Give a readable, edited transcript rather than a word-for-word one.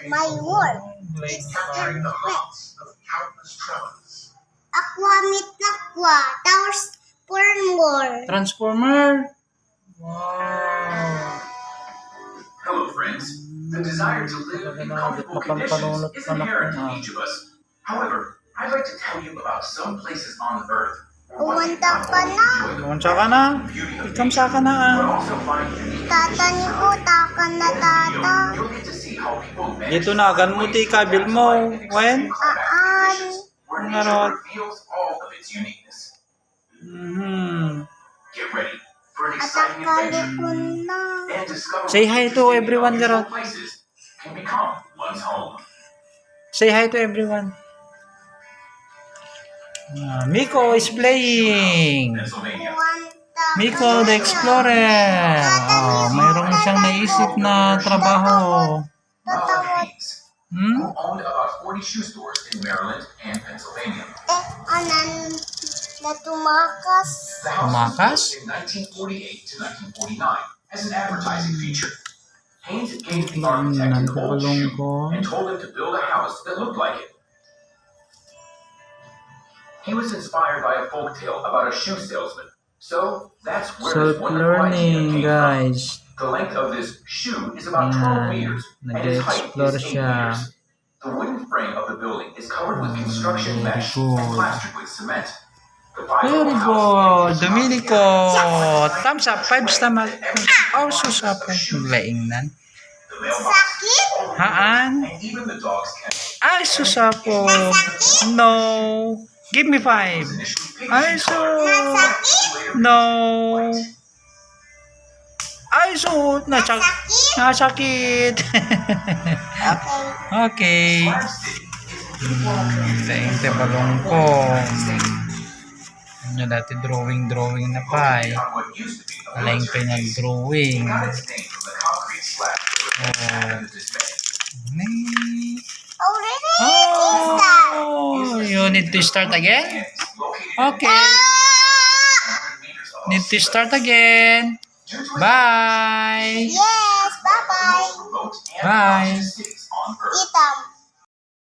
my world. Aqua meet aqua. Transformer. Transformer? Wow. Hello, friends. The desire to live in comfortable conditions is inherent in each of us. However, I'd like to tell you about some places on Earth where one can not only enjoy the Kumsa ka na? beauty of Ikamsa ka na but also find unique Tata ni Utaka na tata. You'll get to see how people Dito na, ganmuti kabil mo. When? where Nga nature rod. reveals all of its uniqueness. Get ready for an exciting Atakali adventure ko na. and discover Say hi to what everyone, unusual Gerald. places can become one's home. Say hi to everyone. Miko is playing. Pennsylvania. Miko the Explorer. Mayroon siyang naisip na trabaho. Ralph Haynes, Hmm? who owned about 40 shoe stores in Maryland and Pennsylvania. Anan na tumakas. The house was Tumakas? built in 1948 to 1949 as an advertising feature. Haynes gave the architect an old shoe and told him to build a house that looked like it. He was inspired by a folk tale about a shoe salesman. So that's where this wonderful idea Self-learning, came from. guys. The length of this shoe is about 12 meters, and its height Nag-explore is 8 siya. meters. The wooden frame of the building is covered with construction Very mesh good. and plastered with cement. The Very five-level house good. Dominico. Thumbs up. 5 stomach. Oh, susap. Laing nan. the mailbox, Sakit? Haan? and even the dog's kennel. Ay, susapo. No. Give me 5. Was initially Ay, pink in color, Masakit? No. white. Ay, suot. Nasakit. Okay. Okay. Taing balong ko. Ano dati drawing na pa eh. On what used to be a Alaing pa military base. nag-drawing. Got its name from the concrete slab that was dismay. Oh, really? Is that? Oh, you need to start again? And it's located Okay. 100 meters above Need to sea start again. level. Due to its Bye. Yes, bye-bye. most remote and Bye. mountainous cities on Earth. Itam.